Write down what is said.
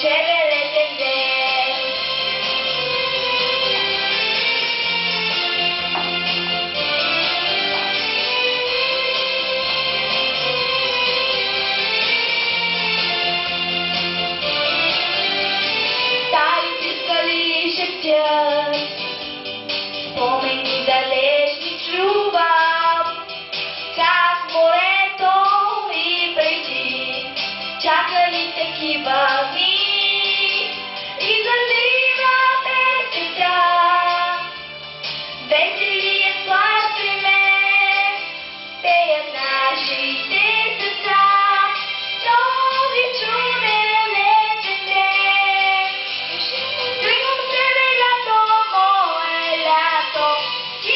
piacere le tende. Stari piskali šetě, vzpomení za letní čuva, čas moreto i prejdi, čakali te kývami, izolira mesecя, veseli je сласки ме, пеят нашите сърца, нови чуден летен ден. Стringам себе лято, мое лято, и